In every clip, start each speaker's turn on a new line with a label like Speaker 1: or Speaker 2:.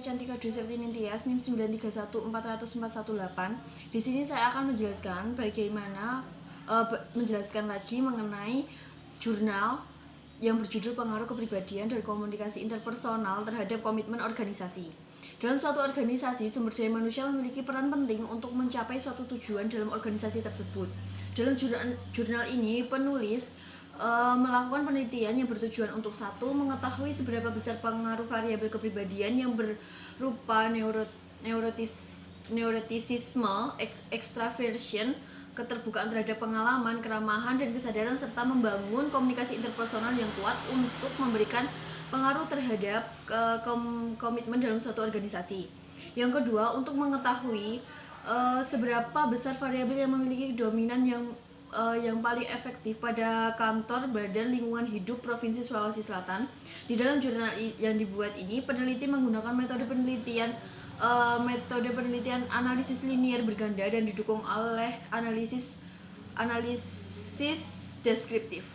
Speaker 1: Cantika Dwi Septinintias NIM 931400418. Di sini saya akan menjelaskan bagaimana menjelaskan lagi mengenai jurnal yang berjudul Pengaruh Kepribadian dan Komunikasi Interpersonal terhadap Komitmen Organisasi. Dalam suatu organisasi, sumber daya manusia memiliki peran penting untuk mencapai suatu tujuan dalam organisasi tersebut. Dalam jurnal ini, penulis melakukan penelitian yang bertujuan untuk satu, mengetahui seberapa besar pengaruh variabel kepribadian yang berupa neurotisisme, extraversion, keterbukaan terhadap pengalaman, keramahan, dan kesadaran, serta membangun komunikasi interpersonal yang kuat untuk memberikan pengaruh terhadap komitmen dalam suatu organisasi. Yang kedua, untuk mengetahui seberapa besar variabel yang memiliki dominan yang paling efektif pada kantor Badan Lingkungan Hidup Provinsi Sulawesi Selatan. Di dalam jurnal yang dibuat ini, peneliti menggunakan metode penelitian analisis linier berganda dan didukung oleh analisis deskriptif.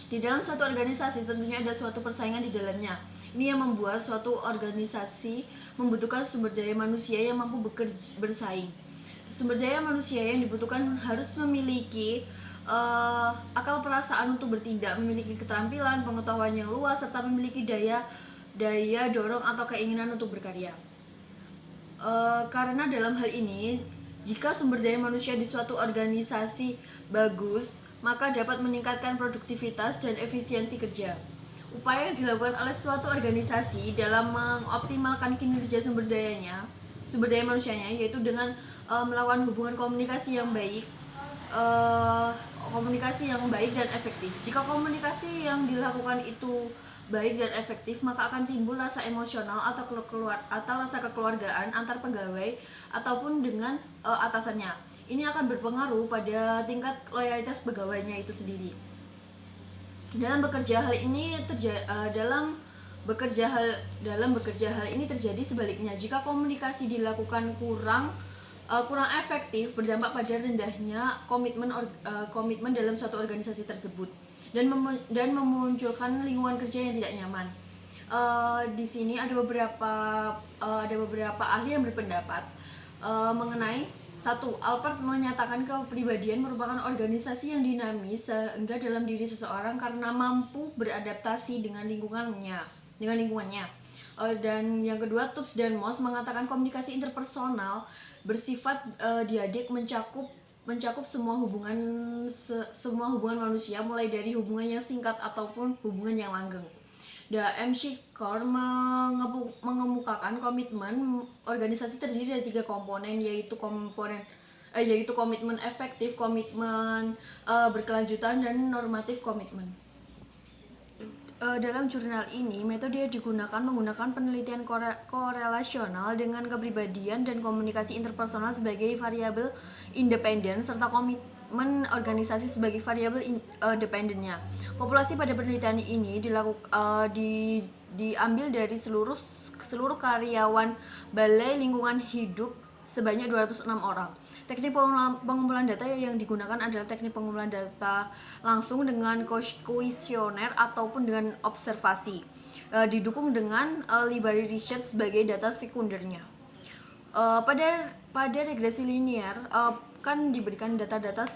Speaker 1: Di dalam suatu organisasi tentunya ada suatu persaingan di dalamnya. Ini yang membuat suatu organisasi membutuhkan sumber daya manusia yang mampu bersaing. Sumber daya manusia yang dibutuhkan harus memiliki akal perasaan untuk bertindak, memiliki keterampilan, pengetahuan yang luas, serta memiliki daya dorong atau keinginan untuk berkarya. Karena dalam hal ini, jika sumber daya manusia di suatu organisasi bagus, maka dapat meningkatkan produktivitas dan efisiensi kerja. Upaya yang dilakukan oleh suatu organisasi dalam mengoptimalkan kinerja sumber daya manusianya, yaitu dengan melakukan hubungan komunikasi yang baik dan efektif. Jika komunikasi yang dilakukan itu baik dan efektif, maka akan timbul rasa emosional atau rasa kekeluargaan antar pegawai ataupun dengan atasannya. Ini akan berpengaruh pada tingkat loyalitas pegawainya itu sendiri. Dalam bekerja hal ini terjadi sebaliknya. Jika komunikasi dilakukan kurang efektif, berdampak pada rendahnya komitmen dalam suatu organisasi tersebut dan memunculkan lingkungan kerja yang tidak nyaman. Di sini ada beberapa ahli yang berpendapat mengenai satu, Alpert menyatakan kepribadian merupakan organisasi yang dinamis sehingga dalam diri seseorang karena mampu beradaptasi dengan lingkungannya. Dan yang kedua, Tubbs dan Moss mengatakan komunikasi interpersonal bersifat diadik, mencakup semua hubungan manusia, mulai dari hubungan yang singkat ataupun hubungan yang langgeng. M. Shikor mengemukakan komitmen organisasi terdiri dari 3 komponen, yaitu komitmen efektif, komitmen berkelanjutan, dan normatif komitmen. Dalam jurnal ini, metode yang digunakan menggunakan penelitian korelasional dengan kepribadian dan komunikasi interpersonal sebagai variabel independen, serta komitmen organisasi sebagai variabel dependennya. Populasi pada penelitian ini diambil dari seluruh karyawan Balai Lingkungan Hidup sebanyak 206 orang. Teknik pengumpulan data yang digunakan adalah teknik pengumpulan data langsung dengan kuesioner ataupun dengan observasi, didukung dengan library research sebagai data sekundernya. Pada regresi linear kan diberikan data-data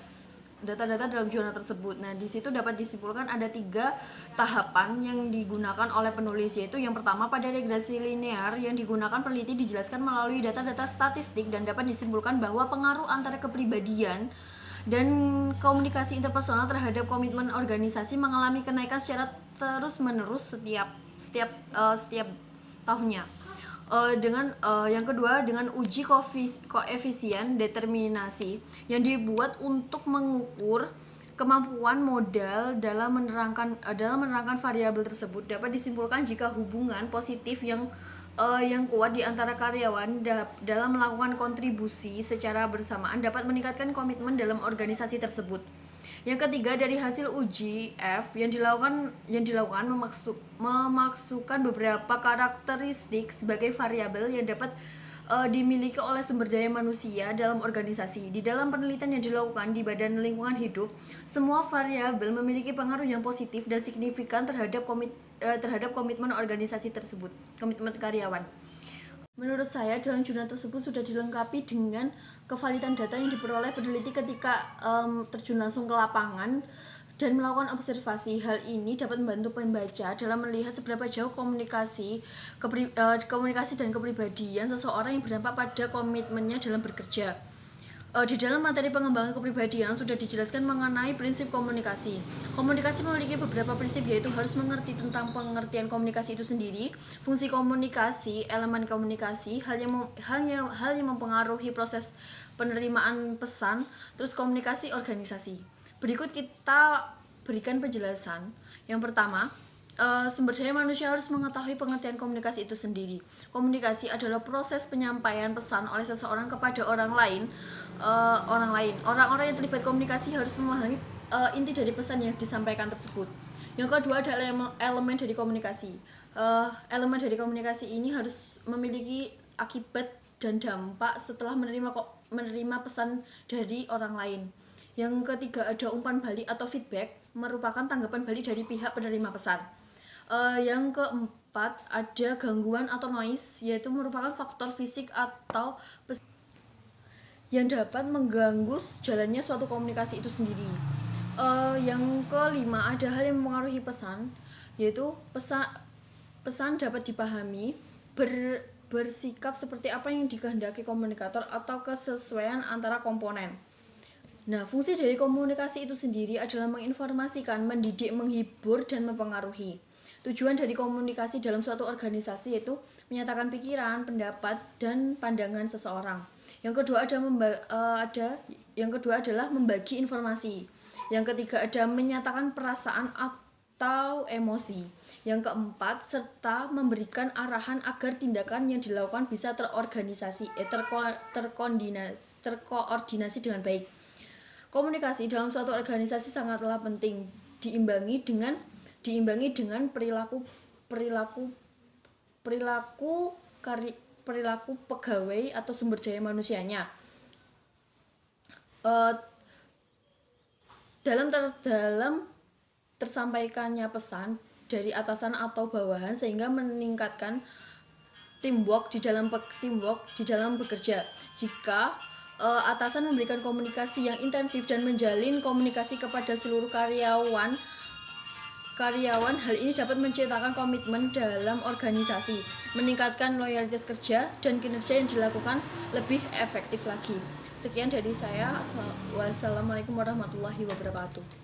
Speaker 1: dalam jurnal tersebut. Nah, di situ dapat disimpulkan ada 3 tahapan yang digunakan oleh penulis, yaitu yang pertama, pada regresi linear yang digunakan peneliti dijelaskan melalui data-data statistik dan dapat disimpulkan bahwa pengaruh antara kepribadian dan komunikasi interpersonal terhadap komitmen organisasi mengalami kenaikan secara terus-menerus setiap tahunnya. Yang kedua, dengan uji koefisien determinasi yang dibuat untuk mengukur kemampuan modal dalam menerangkan variabel tersebut, dapat disimpulkan jika hubungan positif yang kuat di antara karyawan dalam melakukan kontribusi secara bersamaan dapat meningkatkan komitmen dalam organisasi tersebut. Yang ketiga, dari hasil uji F yang dilakukan memasukkan beberapa karakteristik sebagai variabel yang dapat dimiliki oleh sumber daya manusia dalam organisasi. Di dalam penelitian yang dilakukan di Badan Lingkungan Hidup, semua variabel memiliki pengaruh yang positif dan signifikan terhadap komitmen organisasi tersebut, komitmen karyawan. Menurut saya dalam jurnal tersebut sudah dilengkapi dengan kevalidan data yang diperoleh peneliti ketika terjun langsung ke lapangan dan melakukan observasi. Hal ini dapat membantu pembaca dalam melihat seberapa jauh komunikasi dan kepribadian seseorang yang berdampak pada komitmennya dalam bekerja. Di dalam materi pengembangan kepribadian sudah dijelaskan mengenai prinsip komunikasi. Komunikasi memiliki beberapa prinsip, yaitu harus mengerti tentang pengertian komunikasi itu sendiri, fungsi komunikasi, elemen komunikasi, hal yang mempengaruhi proses penerimaan pesan, terus komunikasi organisasi. Berikut kita berikan penjelasan. Yang pertama, sumber daya manusia harus mengetahui pengertian komunikasi itu sendiri. Komunikasi adalah proses penyampaian pesan oleh seseorang kepada orang lain. Orang-orang yang terlibat komunikasi harus memahami inti dari pesan yang disampaikan tersebut. Yang kedua adalah elemen dari komunikasi. Elemen dari komunikasi ini harus memiliki akibat dan dampak setelah menerima pesan dari orang lain. Yang ketiga ada umpan balik atau feedback, merupakan tanggapan balik dari pihak penerima pesan. Yang keempat ada gangguan atau noise, yaitu merupakan faktor fisik atau yang dapat mengganggu jalannya suatu komunikasi itu sendiri. Yang kelima ada hal yang mempengaruhi pesan, yaitu pesan dapat dipahami, bersikap seperti apa yang dikehendaki komunikator atau kesesuaian antara komponen. Nah, fungsi dari komunikasi itu sendiri adalah menginformasikan, mendidik, menghibur, dan mempengaruhi. Tujuan dari komunikasi dalam suatu organisasi yaitu menyatakan pikiran, pendapat, dan pandangan seseorang. Yang kedua adalah membagi informasi. Yang ketiga ada menyatakan perasaan atau emosi. Yang keempat serta memberikan arahan agar tindakan yang dilakukan bisa terkoordinasi dengan baik. Komunikasi dalam suatu organisasi sangatlah penting, diimbangi dengan perilaku pegawai atau sumber daya manusianya. Dalam tersampaikannya pesan dari atasan atau bawahan sehingga meningkatkan teamwork di dalam bekerja. Jika atasan memberikan komunikasi yang intensif dan menjalin komunikasi kepada seluruh karyawan, hal ini dapat menciptakan komitmen dalam organisasi, meningkatkan loyalitas kerja, dan kinerja yang dilakukan lebih efektif lagi. Sekian dari saya. Wassalamualaikum warahmatullahi wabarakatuh.